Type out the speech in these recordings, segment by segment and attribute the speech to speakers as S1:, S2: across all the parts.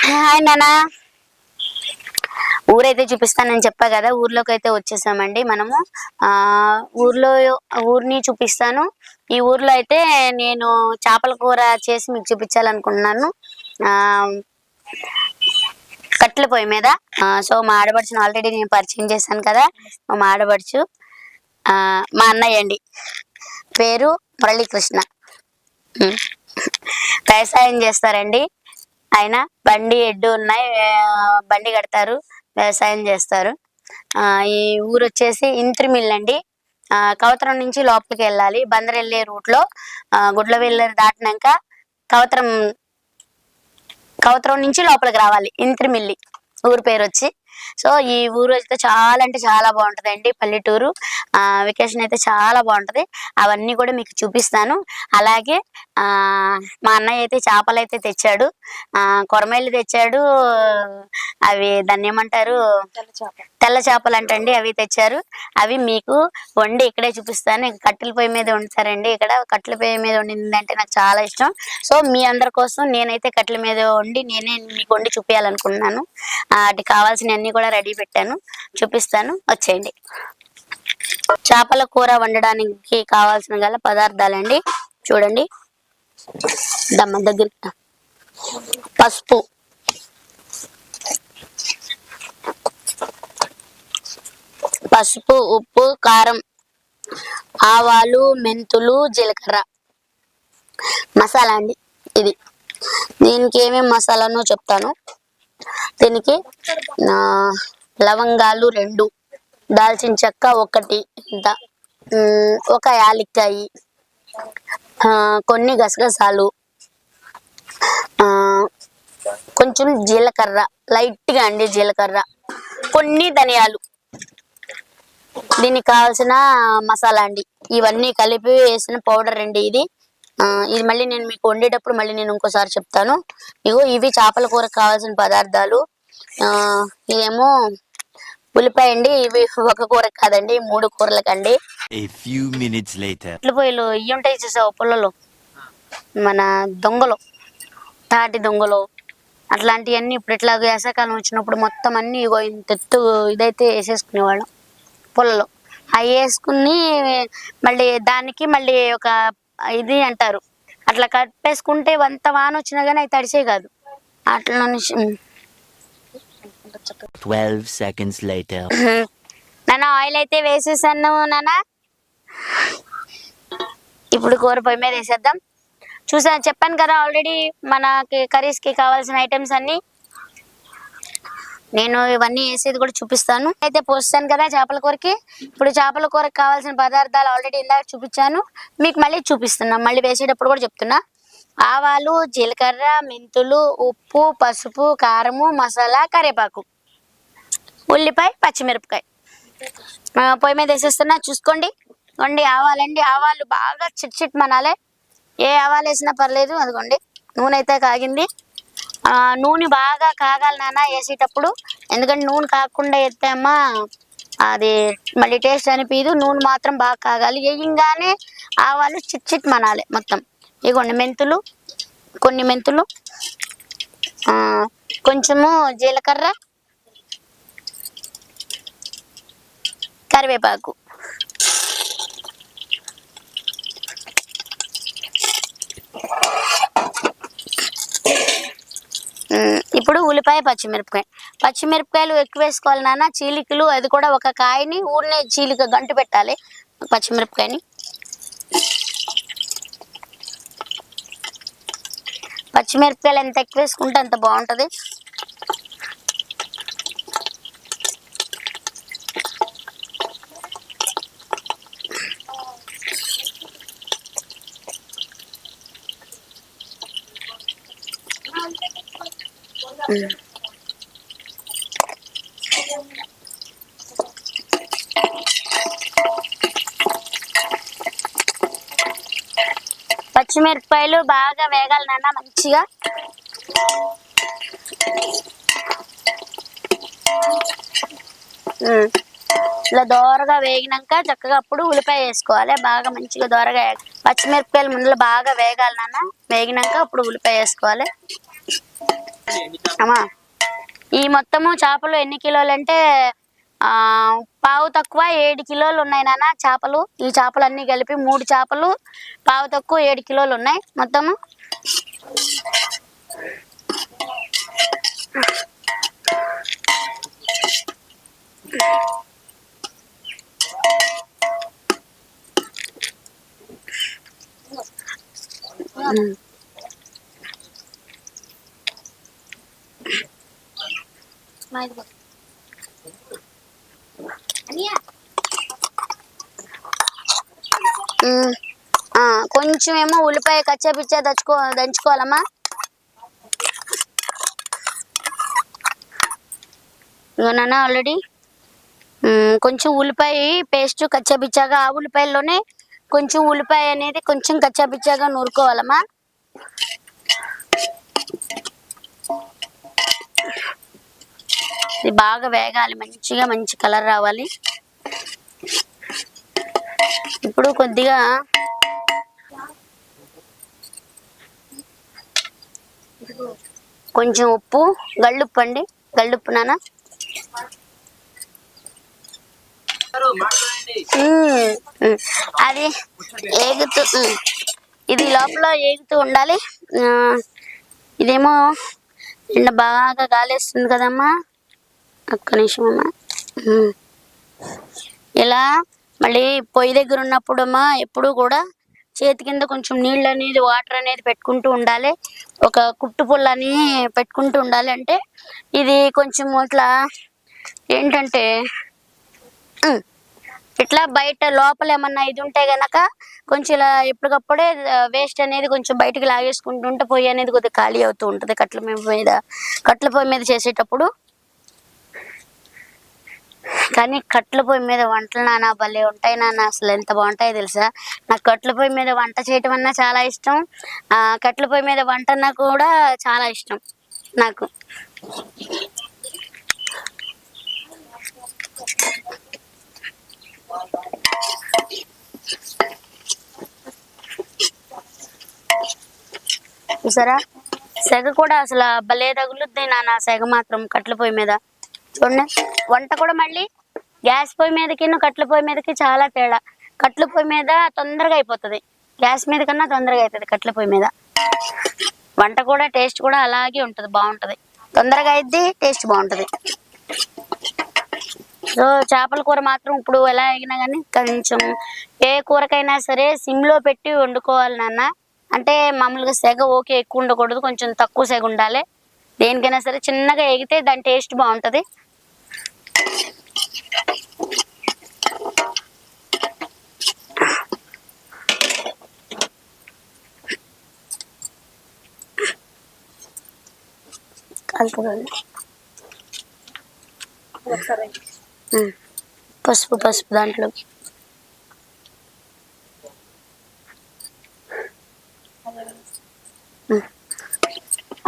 S1: Hi నానా. ఊరైతే చూపిస్తానని చెప్పా కదా, ఊర్లోకి అయితే వచ్చేసామండి మనము. ఊరిని చూపిస్తాను. ఈ ఊర్లో అయితే నేను చేపల కూర చేసి మీకు చూపించాలనుకుంటున్నాను. కట్టెల పొయ్యి మీద. సో మా ఆడపడుచుని ఆల్రెడీ నేను పరిచయం చేశాను కదా, మా ఆడపడుచు మా అన్నయ్య అండి. పేరు మురళీకృష్ణ. వ్యవసాయం చేస్తారండి ఆయన. బండి ఎడ్డు ఉన్నాయి, బండి కడతారు, వ్యవసాయం చేస్తారు. ఈ ఊరు వచ్చేసి ఇంత్రిమిల్ అండి. కవతరం నుంచి లోపలికి వెళ్ళాలి. బందర్ వెళ్ళే రూట్ లో గుడ్లవెల్లి దాటినాక కవతరం నుంచి లోపలికి రావాలి. ఇంత్రిమిల్లి ఊరు పేరు వచ్చి. సో ఈ ఊరు అయితే చాలా అంటే చాలా బాగుంటదండి, పల్లెటూరు. వెకేషన్ అయితే చాలా బాగుంటది. అవన్నీ కూడా మీకు చూపిస్తాను. అలాగే మా అన్నయ్య అయితే చేపలు అయితే తెచ్చాడు, కొరమేళ్ళు తెచ్చాడు. అవి దాన్ని ఏమంటారు, తెల్ల చేపలు అంటండి. అవి తెచ్చారు. అవి మీకు వండి ఇక్కడే చూపిస్తాను. కట్టెల పొయ్యి మీద వండుతారండి ఇక్కడ. కట్టెల పొయ్యి మీద వండిందంటే నాకు చాలా ఇష్టం. సో మీ అందరి కోసం నేనైతే కట్టెల మీద వండి నేనే మీకు వండి చూపించాలనుకుంటున్నాను. వాటికి కావాల్సిన అన్ని కూడా రెడీ పెట్టాను, చూపిస్తాను, వచ్చేయండి. చేపల కూర వండడానికి కావాల్సిన గల పదార్థాలండి చూడండి. దమ్మ దగ్గర పసుపు, ఉప్పు, కారం, ఆవాలు, మెంతులు, జీలకర్ర. మసాలా అండి ఇది. దీనికి ఏమేమి మసాలానో చెప్తాను. దీనికి లవంగాలు 2, దాల్చిన చెక్క 1, ఒక యాలక్కాయి, కొన్ని గసగసాలు, కొంచెం జీలకర్ర, లైట్గా అండి జీలకర్ర, కొన్ని ధనియాలు. దీనికి కావాల్సిన మసాలా అండి. ఇవన్నీ కలిపి వేసిన పౌడర్ అండి ఇది. ఇది మళ్ళీ నేను మీకు వండేటప్పుడు మళ్ళీ నేను ఇంకోసారి చెప్తాను. ఇవి చేపల కూరకు కావాల్సిన పదార్థాలు. ఇదేమో ఉల్లిపాయ అండి. ఇవి ఒక కూరకు కాదండి, 3 కూరలకండి. పొయ్యిలు ఇవి ఉంటాయి చూసావు, పుల్లలో మన దొంగలు, తాటి దొంగలు, అట్లాంటివన్నీ ఇప్పుడు ఇట్లా వేసవకాలం వచ్చినప్పుడు మొత్తం అన్ని ఇంత ఎత్తు ఇదైతే వేసేసుకునేవాళ్ళం పుల్లలో. అవి వేసుకుని మళ్ళీ దానికి మళ్ళీ ఒక ఇది అంటారు, అట్లా కప్పేసుకుంటే అంత వాన వచ్చినా కానీ అవి తడిసే కాదు. అట్లా
S2: 12 seconds later.
S1: నాన్న ఆయిల్ అయితే వేసేసాను నాన్న. ఇప్పుడు కూర పొయ్యి మీద వేసేద్దాం. చెప్పాను కదా ఆల్రెడీ మనకి కర్రీస్ కి కావాల్సిన ఐటమ్స్ అన్ని. నేను ఇవన్నీ వేసేది కూడా చూపిస్తాను. అయితే పోస్తాను కదా చేపల కూరకి. ఇప్పుడు చేపల కూరకు కావాల్సిన పదార్థాలు ఆల్రెడీ ఇందాక చూపించాను, మీకు మళ్ళీ చూపిస్తున్నా. మళ్ళీ వేసేటప్పుడు కూడా చెప్తున్నా. ఆవాలు, జీలకర్ర, మెంతులు, ఉప్పు, పసుపు, కారము, మసాలా, కరివేపాకు, ఉల్లిపాయ, పచ్చిమిరపకాయ. పొయ్యి మీద వేసేస్తున్నా, చూసుకోండి. ఆవాలండి. ఆవాలు బాగా చిట్ మనాలే. ఏ ఆవాలు వేసినా పర్లేదు. అదిగోండి నూనె అయితే కాగింది. నూనె బాగా కాగాలి నాన్న వేసేటప్పుడు. ఎందుకంటే నూనె కాకుండా ఎత్తామా అది మళ్ళీ టేస్ట్ అనిపించదు. నూనె మాత్రం బాగా కాగాలి. వేయంగానే ఆవాలు చిట్ మనాలి మొత్తం. ఇగోండి మెంతులు, కొన్ని మెంతులు, కొంచెము జీలకర్ర, కరివేపాకు. ఇప్పుడు ఉల్లిపాయ, పచ్చిమిరపకాయలు ఎక్కువ వేసుకోవాలి నాన్న. చీలికలు అది కూడా ఒక కాయని ఊరినే చీలిక గంటు పెట్టాలి పచ్చిమిరపకాయని. పచ్చిమిరపకాయలు ఎంత ఎక్కువ వేసుకుంటే అంత బాగుంటుంది. పచ్చిమిరపకాయలు బాగా వేగాలి నాన్న మంచిగా. ఇలా దోరగా వేగినాక చక్కగా అప్పుడు ఉల్లిపాయ వేసుకోవాలి. బాగా మంచిగా దోరగా పచ్చిమిరపకాయలు ముందులో బాగా వేగాలి నాన్న. వేగినాక అప్పుడు ఉల్లిపాయ వేసుకోవాలి. అమ్మా ఈ మొత్తము చేపలు ఎన్ని కిలోలు అంటే పావు తక్కువ 7 కిలోలు ఉన్నాయి నాన్న చేపలు. ఈ చేపలు అన్ని కలిపి 3 చేపలు పావు తక్కువ 7 కిలోలు ఉన్నాయి మొత్తము. కొంచెం ఏమో ఉల్లిపాయ కచ్చాపిచ్చా దంచుకోవాలమ్మా. నాన్న ఆల్రెడీ కొంచెం ఉల్లిపాయ పేస్ట్ కచ్చాపిచ్చాగా, ఆ ఉల్లిపాయల్లోనే కొంచెం ఉల్లిపాయ అనేది కొంచెం కచ్చాపిచ్చాగా నూరుకోవాలమ్మా. ఇది బాగా వేగాలి, మంచిగా మంచి కలర్ రావాలి. ఇప్పుడు కొద్దిగా కొంచెం ఉప్పు, గళ్ళుప్పు అండి, గళ్ళుప్పు నాన్న. అది ఏగుతూ ఇది లోపల ఏగుతూ ఉండాలి. ఇదేమో నిన్న బాగా గాలేస్తుంది కదమ్మా. ఒక్క నిమిషం అమ్మా. ఇలా మళ్ళీ పొయ్యి దగ్గర ఉన్నప్పుడమ్మా ఎప్పుడు కూడా చేతి కింద కొంచెం నీళ్ళు అనేది వాటర్ అనేది పెట్టుకుంటూ ఉండాలి. ఒక కుట్టు పుల్లని పెట్టుకుంటూ ఉండాలి. అంటే ఇది కొంచెం ఇట్లా ఏంటంటే ఇట్లా బయట లోపల ఏమన్నా ఇది ఉంటే గనక కొంచెం ఇలా ఎప్పటికప్పుడే వేస్ట్ అనేది కొంచెం బయటికి లాగేసుకుంటుంటే పొయ్యి అనేది కొద్దిగా ఖాళీ అవుతూ ఉంటుంది కట్ల పొయ్యి మీద చేసేటప్పుడు. కానీ కట్ల పొయ్యి మీద వంటలు నాన్న భలే ఉంటాయి నాన్న. అసలు ఎంత బాగుంటాయో తెలుసా. నాకు కట్ల పొయ్యి మీద వంట చేయటం అన్నా చాలా ఇష్టం. కట్ల పొయ్యి మీద వంట అన్నా కూడా చాలా ఇష్టం నాకు. చూసారా సెగ కూడా అసలు భలే తగులుద్ది నాన్న. సెగ మాత్రం కట్ల పొయ్యి మీద చూడండి. వంట కూడా మళ్ళీ గ్యాస్ పొయ్యి మీదకి కట్ల పొయ్యి మీదకి చాలా తేడా. కట్ల పొయ్యి మీద తొందరగా అయిపోతుంది, గ్యాస్ మీద కన్నా తొందరగా అవుతుంది కట్ల పొయ్యి మీద. వంట కూడా టేస్ట్ కూడా అలాగే ఉంటుంది, బాగుంటుంది, తొందరగా అయిద్ది, టేస్ట్ బాగుంటుంది. సో చేపల కూర మాత్రం ఇప్పుడు ఎలా అయినా కానీ కొంచెం ఏ కూరకైనా సరే సిమ్లో పెట్టి వండుకోవాలి నాన్న. అంటే మామూలుగా సెగ ఓకే ఎక్కువ ఉండకూడదు, కొంచెం తక్కువ సెగ ఉండాలి. దేనికైనా సరే చిన్నగా ఎగితే దాని టేస్ట్ బాగుంటుంది. పసుపు దాంట్లోకి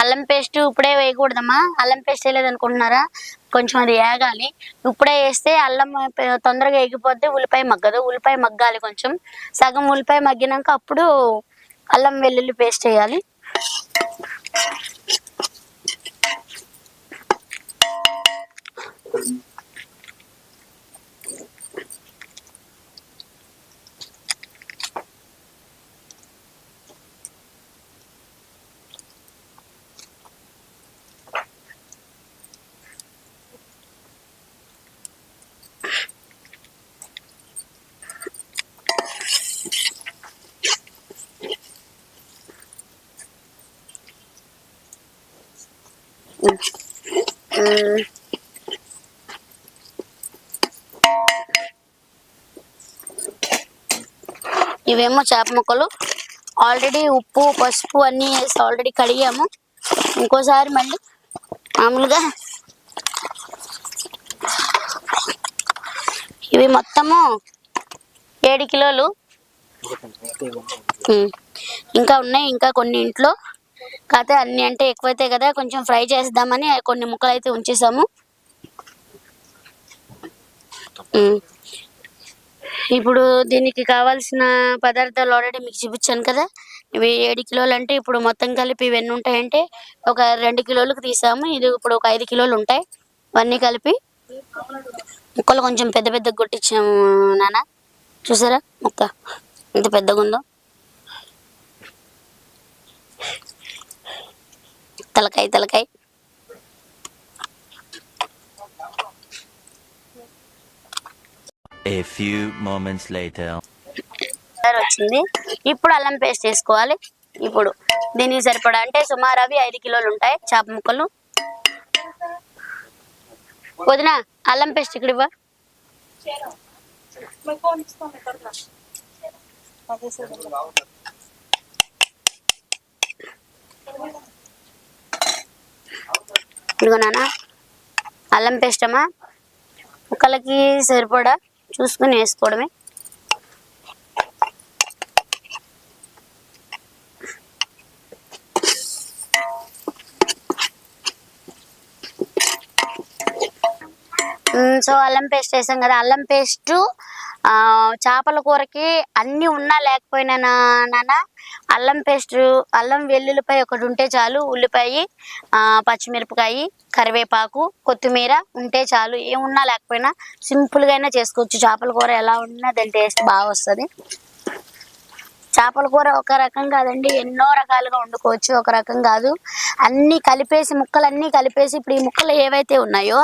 S1: అల్లం పేస్ట్ ఇప్పుడే వేయకూడదమ్మా. అల్లం పేస్ట్ వేయలేదు అనుకుంటున్నారా, కొంచెం అది వేగాలి. ఇప్పుడే వేస్తే అల్లం తొందరగా వేగిపోద్ది, ఉల్లిపాయ మగ్గదు. ఉల్లిపాయ మగ్గాలి కొంచెం, సగం ఉల్లిపాయ మగ్గినాక అప్పుడు అల్లం వెల్లుల్లి పేస్ట్ వేయాలి. ఇవేమో చేప ముక్కలు. ఆల్రెడీ ఉప్పు పసుపు అన్నీ వేసి ఆల్రెడీ కడిగాము. ఇంకోసారి మళ్ళీ మామూలుగా ఇవి మొత్తము 7 కిలోలు ఇంకా ఉన్నాయి, ఇంకా కొన్ని ఇంట్లో. కాకపోతే అన్ని అంటే ఎక్కువైతే కదా కొంచెం ఫ్రై చేద్దామని కొన్ని ముక్కలు అయితే ఉంచేసాము. ఇప్పుడు దీనికి కావాల్సిన పదార్థాలు ఆల్రెడీ మీకు చూపించాను కదా. ఇవి 7 కిలోలు అంటే ఇప్పుడు మొత్తం కలిపి ఇవన్నీ ఉంటాయంటే ఒక 2 కిలోలకు తీసాము. ఇది ఇప్పుడు ఒక 5 కిలోలు ఉంటాయి. ఇవన్నీ కలిపి ముక్కలు కొంచెం పెద్ద పెద్ద కొట్టించాము నాన్న. చూసారా ముక్క ఎంత పెద్దగా ఉందో. తలకాయ
S2: A few moments later.
S1: వచ్చింది. ఇప్పుడు అల్లం పేస్ట్ వేసుకోవాలి. ఇప్పుడు దీనికి సరిపడా అంటే సుమారు అవి 5 కిలోలు ఉంటాయి చేప ముక్కలు. వదినా అల్లం పేస్ట్ ఇక్కడ ఇవ్వ. ఇదిగో నాన్న అల్లం పేస్ట్ అమ్మా. ముక్కలకి సరిపడా చూసుకుని వేసుకోవడమే. సో అల్లం పేస్ట్ వేసాం కదా. అల్లం పేస్ట్ చేపల కూరకి అన్ని ఉన్నా లేకపోయినా నాన్న అల్లం పేస్ట్, అల్లం వెల్లుల్లిపాయ ఒకటి ఉంటే చాలు. ఉల్లిపాయ, పచ్చిమిరపకాయ, కరివేపాకు, కొత్తిమీర ఉంటే చాలు. ఏమున్నా లేకపోయినా సింపుల్గా అయినా చేసుకోవచ్చు. చేపల కూర ఎలా ఉన్నా దాని టేస్ట్ బాగా వస్తుంది. చేపల కూర ఒక రకం కాదండి, ఎన్నో రకాలుగా వండుకోవచ్చు. ఒక రకం కాదు, అన్నీ కలిపేసి ముక్కలన్నీ కలిపేసి ఇప్పుడు ఈ ముక్కలు ఏవైతే ఉన్నాయో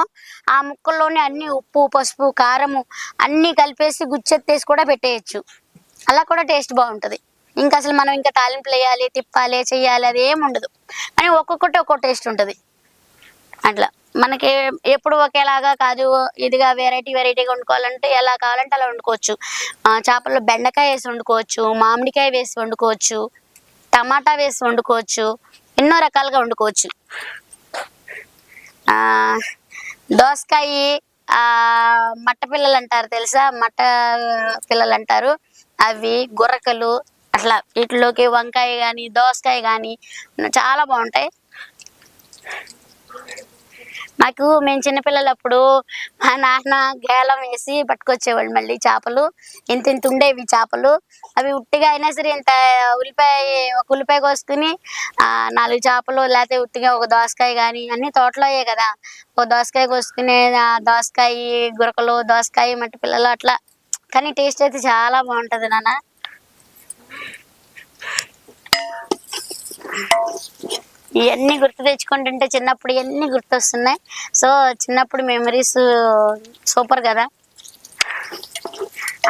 S1: ఆ ముక్కల్లోనే అన్ని ఉప్పు, పసుపు, కారము అన్నీ కలిపేసి గుచ్చెత్తేసి కూడా పెట్టేయచ్చు. అలా కూడా టేస్ట్ బాగుంటుంది. ఇంకా అసలు మనం ఇంకా తాలింపులు వేయాలి, తిప్పాలి, చెయ్యాలి అది ఏమి ఉండదు. కానీ ఒక్కొక్కటి ఒక్కో టేస్ట్ ఉంటుంది. అట్లా మనకి ఎప్పుడు ఒకేలాగా కాదు, ఇదిగా వెరైటీగా వండుకోవాలంటే ఎలా కావాలంటే అలా వండుకోవచ్చు. చేపల్లో బెండకాయ వేసి వండుకోవచ్చు, మామిడికాయ వేసి వండుకోవచ్చు, టమాటా వేసి వండుకోవచ్చు, ఎన్నో రకాలుగా వండుకోవచ్చు. దోసకాయ మట్ట పిల్లలు అంటారు తెలుసా, మట్ట పిల్లలు అంటారు. అవి గుర్రకలు అట్లా వీటిలోకి వంకాయ కానీ దోసకాయ కానీ చాలా బాగుంటాయి. మేము చిన్నపిల్లలప్పుడు మా నాన్న గేలం వేసి పట్టుకొచ్చేవాళ్ళు మళ్ళీ చేపలు. ఇంత ఉండేవి చేపలు. అవి ఉట్టిగా అయినా సరే ఇంత ఒక ఉల్లిపాయ కోసుకుని 4 చేపలు, లేకపోతే ఉట్టిగా ఒక దోసకాయ కానీ అన్ని తోటలోయే కదా, ఒక దోసకాయ కోసుకుని దోసకాయ గురకలు, దోసకాయ మట్టి పిల్లలు అట్లా. కానీ టేస్ట్ అయితే చాలా బాగుంటుంది నాన్న. ఇవన్నీ గుర్తు తెచ్చుకుంటుంటే చిన్నప్పుడు ఇవన్నీ గుర్తొస్తున్నాయి. సో చిన్నప్పుడు మెమరీస్ సూపర్ కదా.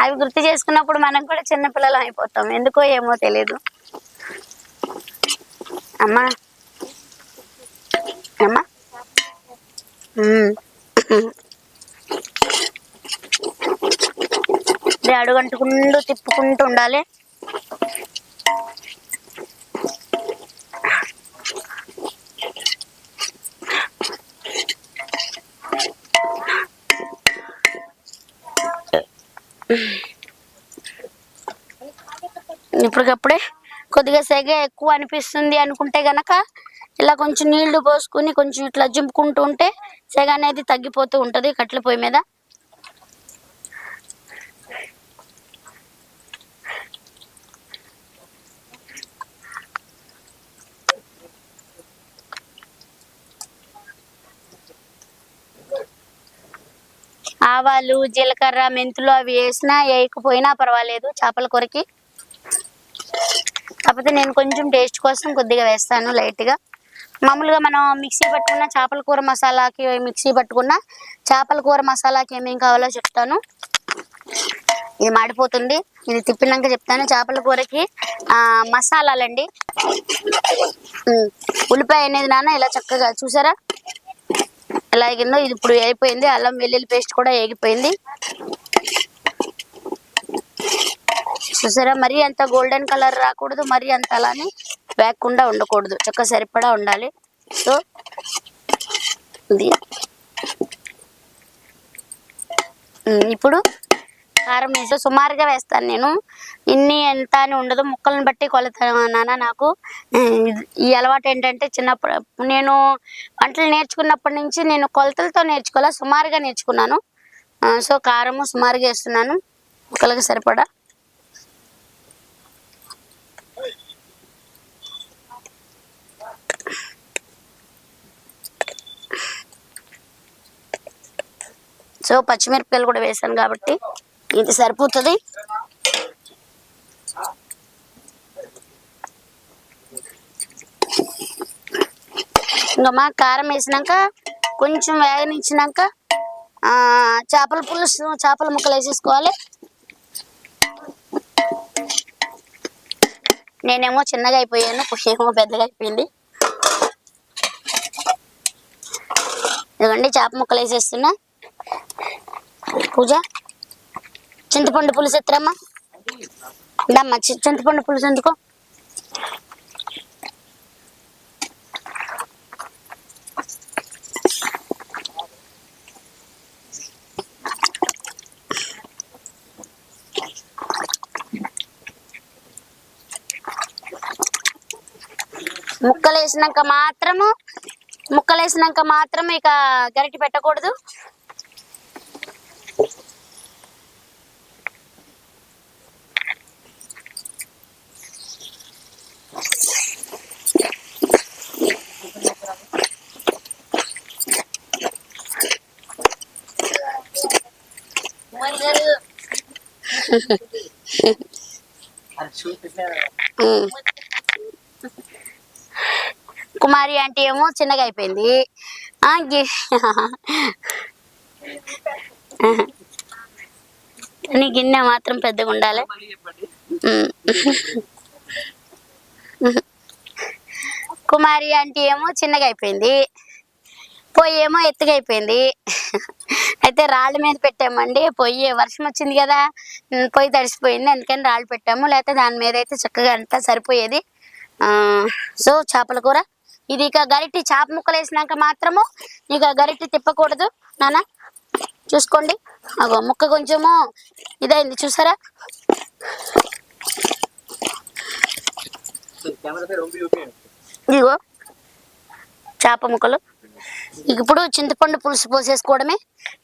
S1: అవి గుర్తు చేసుకున్నప్పుడు మనం కూడా చిన్నపిల్లలు అయిపోతాం, ఎందుకో ఏమో తెలియదు. అమ్మా అమ్మా అడుగంటుకుంటూ తిప్పుకుంటూ ఉండాలి. ఇప్పటికప్పుడే కొద్దిగా సెగ ఎక్కువ అనిపిస్తుంది అనుకుంటే గనక ఇలా కొంచెం నీళ్లు పోసుకుని కొంచెం ఇట్లా జింపుకుంటూ ఉంటే సెగ అనేది తగ్గిపోతూ ఉంటుంది కట్టెల పొయ్యి మీద. ఆవాలు, జీలకర్ర, మెంతులు అవి వేసినా వేయకపోయినా పర్వాలేదు చేపల కూరకి. కాకపోతే నేను కొంచెం టేస్ట్ కోసం కొద్దిగా వేస్తాను లైట్గా. మామూలుగా మనం మిక్సీ పట్టుకున్న చేపల కూర మసాలాకి, మిక్సీ పట్టుకున్న చేపల కూర మసాలాకి ఏమేం కావాలో చెప్తాను. ఇది మాడిపోతుంది, ఇది తిప్పినాక చెప్తాను. చేపల కూరకి మసాలాలండి. ఉల్లిపాయ అనేది నాన్న ఇలా చక్కగా చూసారా ఎలా ఎగిందో. ఇది ఇప్పుడు వేగిపోయింది. అల్లం వెల్లుల్లి పేస్ట్ కూడా వేగిపోయింది. చూసారా, మరీ అంత గోల్డెన్ కలర్ రాకూడదు, మరీ అంత అలానే వేగకుండా ఉండకూడదు, చక్కగా సరిపడా ఉండాలి. సో ఇది ఇప్పుడు కారం వేసి సుమారుగా వేస్తాను నేను. ఇన్ని ఎంత అని ఉండదు, ముక్కలను బట్టి కొలత నాన్న. నాకు ఈ అలవాటు ఏంటంటే చిన్నప్పుడు నేను వంటలు నేర్చుకున్నప్పటి నుంచి నేను కొలతలతో నేర్చుకోవాలా, సుమారుగా నేర్చుకున్నాను. సో కారము సుమారుగా వేస్తున్నాను ముక్కలకు సరిపడా. సో పచ్చిమిరపకాయలు కూడా వేసాను కాబట్టి ఇది సరిపోతుంది. ఇంకా మా కారం వేసినాక కొంచెం వేగనిచ్చినాక చేపల పులుసు చేపల ముక్కలు వేసేసుకోవాలి. నేనేమో చిన్నగా అయిపోయాను, ఏమో పెద్దగా అయిపోయింది. ఇదిగోండి చేప ముక్కలు వేసేస్తున్నా. పూజ చింతపండు పులుసు ఎత్తరమ్మా, దమ్మా చింతపండు పులుసు ఎందుకో. ముక్కలు వేసినాక మాత్రము ఇక గరిటె పెట్టకూడదు. కుమారి అంటే ఏమో చిన్నగా అయిపోయింది. నీ గిన్నె మాత్రం పెద్దగా ఉండాలి. కుమారి అంటే ఏమో చిన్నగా అయిపోయింది, పొయ్యి ఏమో ఎత్తుగా అయిపోయింది. అయితే రాళ్ళ మీద పెట్టామండి. పొయ్యి వర్షం వచ్చింది కదా, పొయ్యి తడిసిపోయింది, అందుకని రాళ్ళు పెట్టాము. లేకపోతే దాని మీద అయితే చక్కగా అంతా సరిపోయేది. సో చేపల కూర ఇది. ఇక గరిటె చేప ముక్కలు వేసినాక మాత్రము ఇక గరిటె తిప్పకూడదు నాన్న, చూసుకోండి. అగో ముక్క కొంచెము ఇదైంది చూసారా. ఇదిగో చేప ముక్కలు. ఇప్పుడు చింతపండు పులుసు పోసేసుకోవడమే.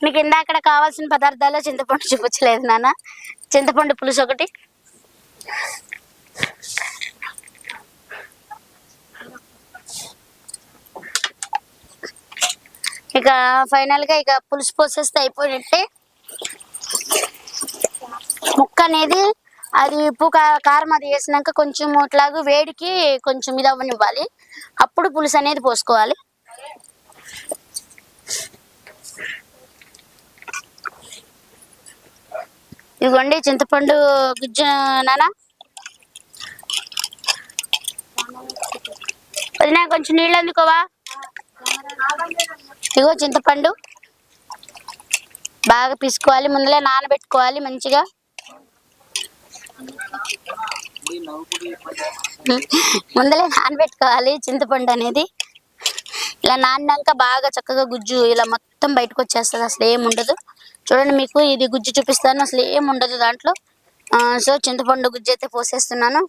S1: మీకు ఇందాక కావాల్సిన పదార్థాలు చింతపండు చూపించలేదు నాన్న. చింతపండు పులుసు ఒకటి, ఇక ఫైనల్ గా ఇక పులుసు పోసేస్తే అయిపోయినట్టే. ముక్క అనేది అది ఉప్పు కారం అది వేసినాక కొంచెం ఇట్లాగా వేడికి కొంచెం ఇది అవ్వనివ్వాలి, అప్పుడు పులుసు అనేది పోసుకోవాలి. ఇదిగోండి చింతపండు గుజ్జు నానా. వదినా కొంచెం నీళ్ళు అందుకోవా. ఇగో చింతపండు బాగా పిసుకోవాలి, ముందులే నానబెట్టుకోవాలి మంచిగా. ముందలే నానబెట్టుకోవాలి చింతపండు అనేది. ఇలా నానినాక బాగా చక్కగా గుజ్జు ఇలా మొత్తం బయటకు వచ్చేస్తుంది, అసలు ఏం ఉండదు. చూడండి మీకు ఇది గుజ్జు చూపిస్తాను, అసలు ఏం ఉండదు దాంట్లో. సో చింతపండు గుజ్జు అయితే పోసేస్తున్నాను.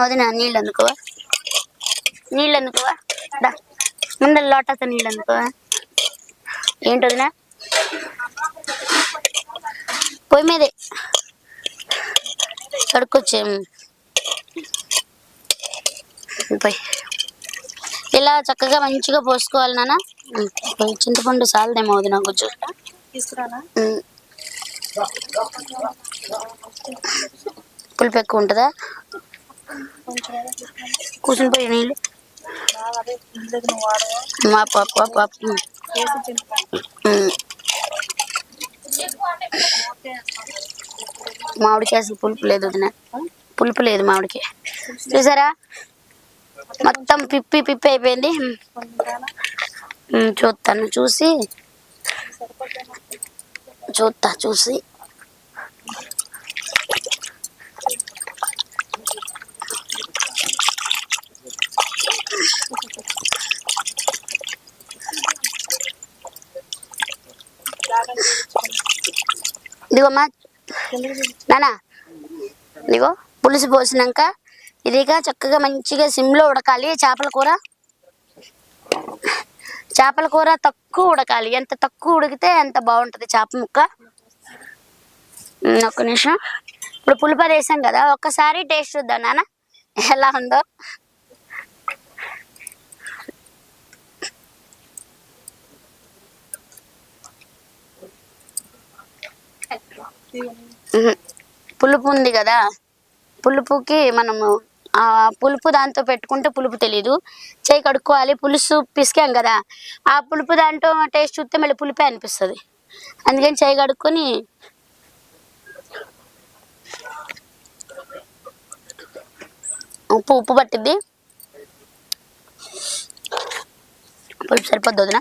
S1: వదినా నీళ్ళు అందుకోవా, ముందర లోటాతో నీళ్ళు అందుకోవా. ఏంటి వదినా పొయ్యి మీదే కడుక్కొచ్చే పోయి ఇలా చక్కగా మంచిగా పోసుకోవాలి నాన్న. చింతపండు సాలదేమో వదినా గుజ్జు తీసుకురానా, పులుపు ఎక్కువ ఉంటుందా. కూర్చుని పోయి నీళ్ళు మా పాప మామిడికి అసలు పులుపు లేదు వదిన, పులుపు లేదు మామిడికి. చూసారా మొత్తం పిప్పి అయిపోయింది. చూస్తాను చూసి ఇదిగోమ్మా నానా, ఇదిగో పులుసు పోసినాక ఇదిగా చక్కగా మంచిగా సిమ్లో ఉడకాలి. చేపల కూర తక్కువ ఉడకాలి, ఎంత తక్కువ ఉడికితే అంత బాగుంటుంది చేప ముక్క. ఒక్క నిమిషం. ఇప్పుడు పులిపది వేసాం కదా, ఒక్కసారి టేస్ట్ చూద్దాం నాన్న ఎలా ఉందో. పులుపు ఉంది కదా, పులుపుకి మనము ఆ పులుపు దాంతో పెట్టుకుంటే పులుపు తెలీదు. చేయి కడుక్కోవాలి. పులుసు పిసికాం కదా, ఆ పులుపు దాంట్లో టేస్ట్ చూస్తే మళ్ళీ పులిపే అనిపిస్తుంది. అందుకని చేయి కడుక్కొని ఉప్పు పట్టిద్ది. పులుపు సరిపోద్ది వదినా.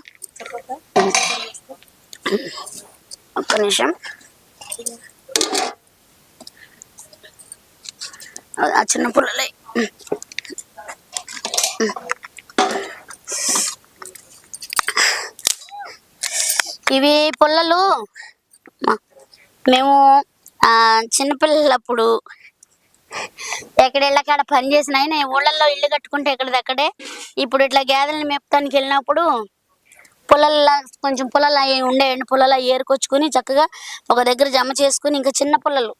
S1: ఒక్క నిమిషం. ఆ చిన్న పుల్లలే. ఇవి పుల్లలు మేము చిన్నపిల్లలప్పుడు ఎక్కడెళ్ళకాడ పని చేసిన అయినా ఊళ్ళల్లో ఇల్లు కట్టుకుంటే ఎక్కడిదక్కడే. ఇప్పుడు ఇట్లా గేదెలను మేపటానికి వెళ్ళినప్పుడు పుల్లల్లా కొంచెం పుల్లలు అవి ఉండేయండి, పుల్లలు ఏరుకొచ్చుకొని చక్కగా ఒక దగ్గర జమ చేసుకుని, ఇంకా చిన్న పుల్లలు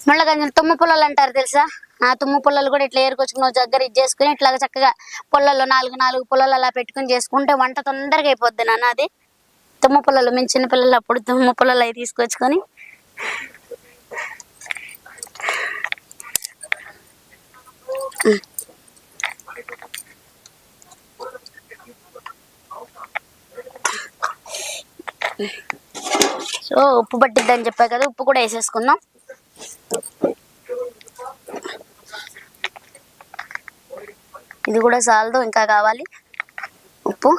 S1: మళ్ళీ కొంచెం తుమ్మ పుల్లలు అంటారు తెలుసా, ఆ తుమ్మ పుల్లలు కూడా ఇట్లా ఏరుకొచ్చుకుని ఒక దగ్గర ఇది చేసుకుని ఇట్లా చక్కగా పుల్లలు 4 పుల్లలు అలా పెట్టుకుని చేసుకుంటే వంట తొందరగా అయిపోద్ది నాన్న. అది తుమ్మ పుల్లలు, మేము చిన్నపిల్లలు అప్పుడు తుమ్మ పుల్లలు అవి తీసుకొచ్చుకొని సో ఉప్పు పట్టిద్దని చెప్పా కదా, ఉప్పు కూడా వేసేసుకుందాం. ఇది కూడా చాలదు, ఇంకా కావాలి ఉప్పు.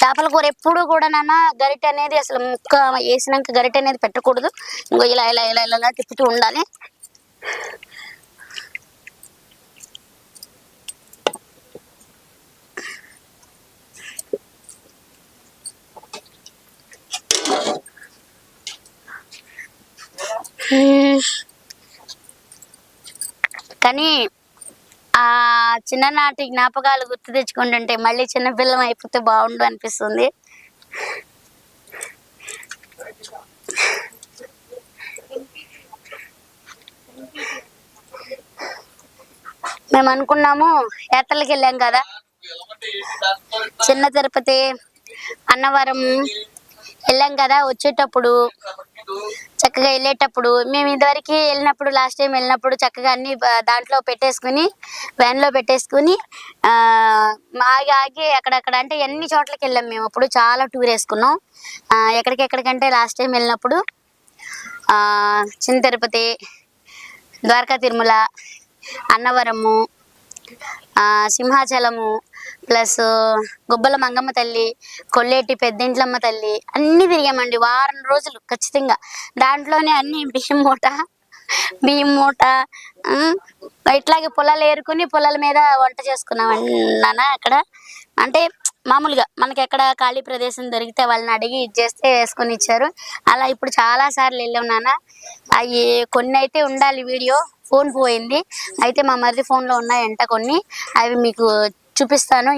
S1: చేపల కూర ఎప్పుడు కూడా నాన్న గరిటె అనేది అసలు ముక్క వేసినాక గరిటె అనేది పెట్టకూడదు. ఇంకో ఇలా ఇలా ఇలా ఇలా తిప్పుతూ ఉండాలి. కానీ ఆ చిన్ననాటి జ్ఞాపకాలు గుర్తు తెచ్చుకుంటుంటే మళ్ళీ చిన్నపిల్లం అయిపోతే బాగుండు అనిపిస్తుంది. మేము అనుకున్నాము యాత్రలకు వెళ్ళాం కదా, చిన్న తిరుపతి, అన్నవరం వెళ్ళాం కదా, వచ్చేటప్పుడు చక్కగా వెళ్ళేటప్పుడు మేము ఇదివరకు వెళ్ళినప్పుడు లాస్ట్ టైం వెళ్ళినప్పుడు చక్కగా అన్ని దాంట్లో పెట్టేసుకుని వ్యాన్లో పెట్టేసుకుని ఆగి ఆగి అక్కడక్కడ అంటే ఎన్ని చోట్లకి వెళ్ళాం మేము. అప్పుడు చాలా టూర్ వేసుకున్నాం. ఎక్కడికంటే లాస్ట్ టైం వెళ్ళినప్పుడు చిన్న తిరుపతి, ద్వారకా తిరుమల, అన్నవరము, సింహాచలము, ప్లస్ గుబ్బల మంగమ్మ తల్లి, కొల్లేటి పెద్దింట్లమ్మ తల్లి అన్నీ తిరిగామండి. వారం రోజులు ఖచ్చితంగా. దాంట్లోనే అన్ని బియ్యం మూట ఇట్లాగే పొలాలు ఏరుకుని పొలాల మీద వంట చేసుకున్నాం నాన్న. అక్కడ అంటే మామూలుగా మనకి ఎక్కడ ఖాళీ ప్రదేశం దొరికితే వాళ్ళని అడిగి ఇది చేస్తే వేసుకొని ఇచ్చారు. అలా ఇప్పుడు చాలా సార్లు వెళ్ళాం నాన్న. అవి కొన్ని అయితే ఉండాలి వీడియో, ఫోన్ పోయింది. అయితే మా మరిది ఫోన్లో ఉన్నాయంట కొన్ని, అవి మీకు చూపిస్తాను.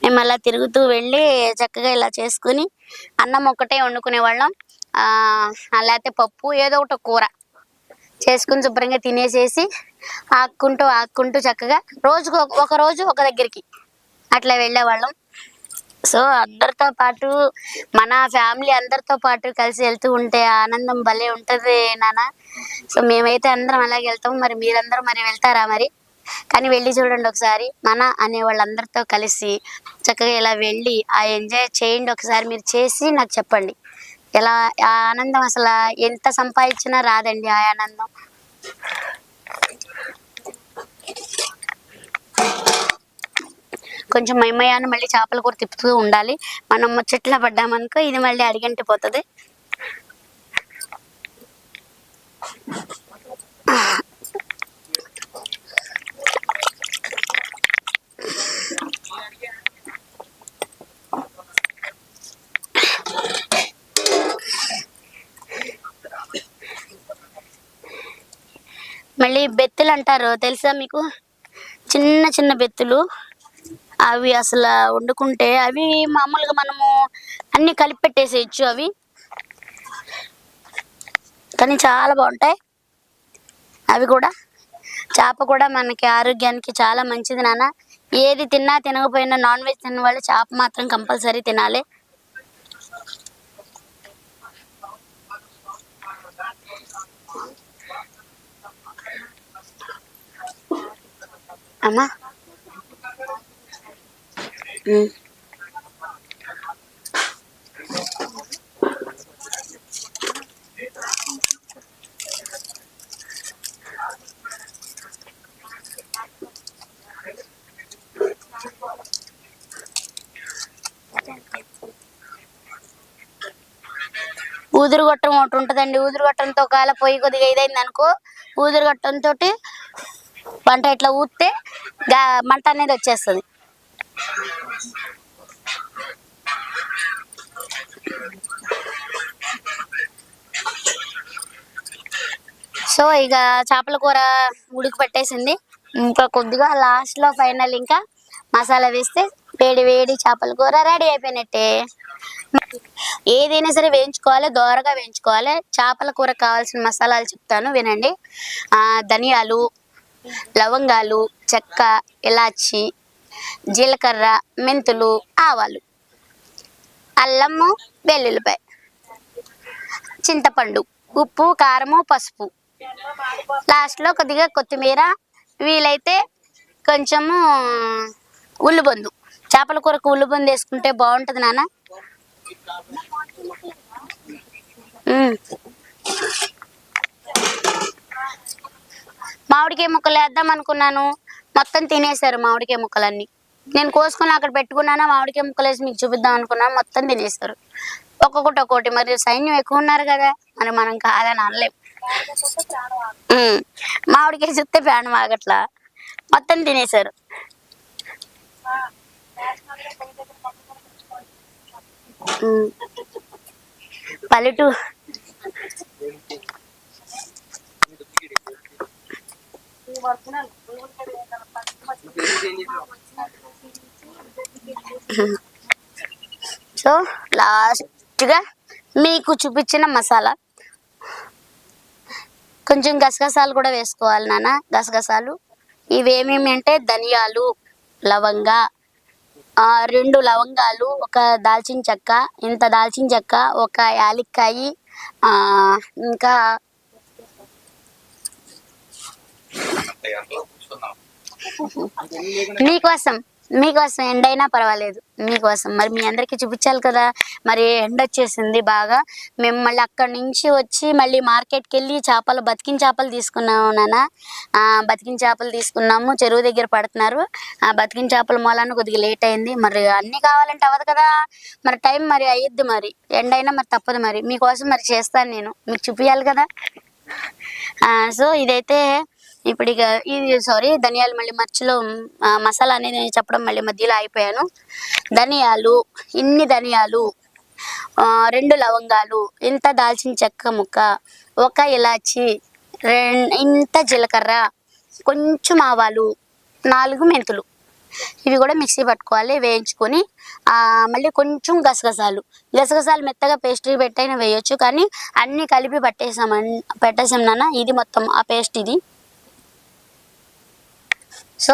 S1: మేము అలా తిరుగుతూ వెళ్ళి చక్కగా ఇలా చేసుకుని అన్నం ఒక్కటే వండుకునే వాళ్ళం. లేకపోతే పప్పు ఏదో ఒకటి కూర చేసుకుని శుభ్రంగా తినేసేసి ఆక్కుంటూ చక్కగా ఒక రోజు ఒక దగ్గరికి అట్లా వెళ్ళేవాళ్ళం. సో అందరితో పాటు మన ఫ్యామిలీ అందరితో పాటు కలిసి వెళ్తూ ఉంటే ఆనందం భలే ఉంటుంది నాన్న. సో మేమైతే అందరం అలాగే వెళ్తాం. మరి మీరందరూ మరి వెళ్తారా? మరి కానీ వెళ్ళి చూడండి ఒకసారి. మన అనే వాళ్ళందరితో కలిసి చక్కగా ఇలా వెళ్ళి ఆ ఎంజాయ్ చేయండి ఒకసారి. మీరు చేసి నాకు చెప్పండి ఎలా ఆ ఆనందం. అసలు ఎంత సంపాదించినా రాదండి ఆ ఆనందం. కొంచెం మయమయాన్ని మళ్ళీ చేపల కూర తిప్పుతూ ఉండాలి. మనం ముచ్చట్లా పడ్డామనుకో ఇది మళ్ళీ అడిగంటిపోతుంది. మళ్ళీ బెత్తులు అంటారు తెలుసా మీకు? చిన్న చిన్న బెత్తులు. అవి అసలు వండుకుంటే అవి మామూలుగా మనము అన్ని కలిపి పెట్టేసేయచ్చు అవి, కానీ చాలా బాగుంటాయి అవి కూడా. చేప కూడా మనకి ఆరోగ్యానికి చాలా మంచిది నాన్న. ఏది తిన్నా తినకపోయినా నాన్ వెజ్ తిన్న వాళ్ళు చేప మాత్రం కంపల్సరీ తినాలి. అమ్మా ఊదురుగొట్టం ఒకటి ఉంటుందండి. ఊదురుగొట్టంతో ఒకవేళ పొయ్యి కొద్దిగా ఇదైంది అనుకో, ఊదురుగొట్టంతో వంట ఇట్లా ఊస్తే మంట అనేది వచ్చేస్తుంది. సో ఇక చేపల కూర ఉడికి పట్టేసింది. ఇంకా కొద్దిగా లాస్ట్లో ఫైనల్ ఇంకా మసాలా వేస్తే వేడి వేడి చేపల కూర రెడీ అయిపోయినట్టే. ఏదైనా సరే వేయించుకోవాలి, దోరగా వేయించుకోవాలి. చేపల కూర కావాల్సిన మసాలాలు చెప్తాను వినండి. ధనియాలు, లవంగాలు, చెక్క, ఇలాచి, జీలకర్ర, మెంతులు, ఆవాలు, అల్లము, వెల్లుల్లిపాయ, చింతపండు, ఉప్పు, కారము, పసుపు, లాస్ట్లో కొద్దిగా కొత్తిమీర, వీలైతే కొంచెము ఉల్లిబొందు. చేపల కూరకు ఉల్లిబొందు వేసుకుంటే బాగుంటుంది నాన్న. మామిడికాయ ముక్కలు వేద్దాం అనుకున్నాను, మొత్తం తినేశారు మామిడికాయ ముక్కలన్నీ. నేను కోసుకొని అక్కడ పెట్టుకున్నాను, మామిడికాయ ముక్కలు వేసి మీకు చూపిద్దాం అనుకున్నాను, మొత్తం తినేశారు ఒక్కొక్కటి. మరి సైన్యం ఎక్కువ ఉన్నారు కదా, మరి మనం కాదని అనలేం. మామిడికాయ చూస్తే ప్రాణం ఆగట్లా, మొత్తం తినేశారు. పల్లెటూరు సో లాస్ట్గా మీకు చూపించిన మసాలా కొంచెం గసగసాలు కూడా వేసుకోవాలి నాన్న. గసగసాలు ఇవేమేమి అంటే ధనియాలు, లవంగ, 2 లవంగాలు, ఒక దాల్చిన చెక్క, ఇంత దాల్చిన చెక్క, ఒక యాలక్కాయి, ఇంకా మీకోసం ఎండైనా పర్వాలేదు, మీకోసం. మరి మీ అందరికీ చూపించాలి కదా. మరి ఎండ వచ్చేసింది బాగా. మేము మళ్ళీ అక్కడి నుంచి వచ్చి మళ్ళీ మార్కెట్కి వెళ్ళి బతికిన చేపలు తీసుకున్నాము నాన్న. బతికిన చేపలు తీసుకున్నాము, చెరువు దగ్గర పడుతున్నారు. బతికిన చేపల మూలాన్ని కొద్దిగా లేట్ అయింది. మరి అన్నీ కావాలంటే అవ్వదు కదా, మరి టైం మరి అయ్యిద్ది. మరి ఎండైనా మరి తప్పదు, మరి మీకోసం మరి చేస్తాను నేను, మీకు చూపించాలి కదా. సో ఇదైతే ఇప్పుడు ఇక ఇది ధనియాలు మళ్ళీ మధ్యలో మసాలా అనేది నేను చెప్పడం మళ్ళీ మధ్యలో అయిపోయాను. ధనియాలు, ఇన్ని ధనియాలు, 2 లవంగాలు, ఇంత దాల్చిన చెక్క ముక్క, ఒక ఇలాచి, ఇంత జీలకర్ర, కొంచెం ఆవాలు, 4 మెంతులు, ఇవి కూడా మిక్సీ పట్టుకోవాలి, వేయించుకొని. మళ్ళీ కొంచెం గసగసాలు మెత్తగా పేస్ట్రీ పెట్టైనా వేయొచ్చు, కానీ అన్నీ కలిపి పెట్టేసాం నాన్న. ఇది మొత్తం ఆ పేస్ట్ ఇది. సో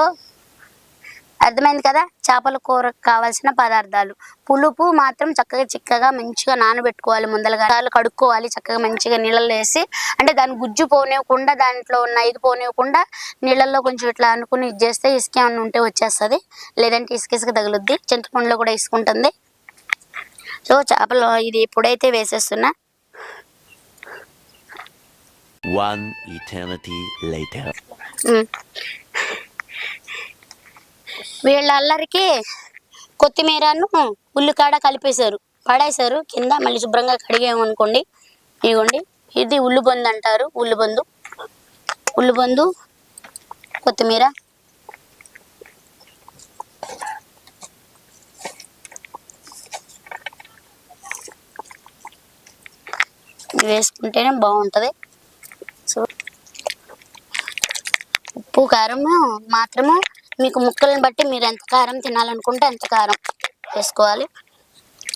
S1: అర్థమైంది కదా చేపల కూరకు కావాల్సిన పదార్థాలు. పులుపు మాత్రం చక్కగా చిక్కగా మంచిగా నానబెట్టుకోవాలి, ముందరగా కడుక్కోవాలి చక్కగా మంచిగా నీళ్ళల్లో వేసి. అంటే దాని గుజ్జు పోనివ్వకుండా, దాంట్లో ఉన్న ఇది పోనివ్వకుండా నీళ్ళల్లో కొంచెం ఇట్లా అనుకుని ఇది చేస్తే ఇసుక ఏమన్నా ఉంటే వచ్చేస్తుంది, లేదంటే ఇసుక తగులుద్ది. చింతపండులో కూడా ఇసుక ఉంటుంది. సో చేపలు ఇది ఇప్పుడైతే వేసేస్తున్నా.
S2: 1 eternity later.
S1: వీళ్ళ అల్లరికి కొత్తిమీరను ఉల్లికాడ కలిపేశారు, పడేశారు కింద. మళ్ళీ శుభ్రంగా కడిగామనుకోండి, ఇదిగోండి ఇది ఉల్లిబొందు అంటారు. ఉల్లిబొందు, కొత్తిమీర, వేసుకుంటేనే బాగుంటుంది. సో ఉప్పు కారం మాత్రము మీకు ముక్కలను బట్టి మీరు ఎంత కారం తినాలనుకుంటే అంత కారం వేసుకోవాలి.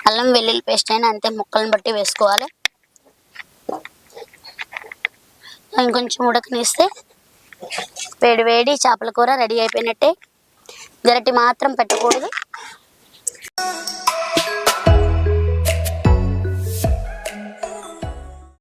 S1: అల్లం వెల్లుల్లి పేస్ట్ అయినా అంతే, ముక్కలను బట్టి వేసుకోవాలి. ఇంకొంచెం ఉడకనిస్తే వేడి వేడి చేపల కూర రెడీ అయిపోయినట్టే. గరిటె మాత్రం పెట్టకూడదు.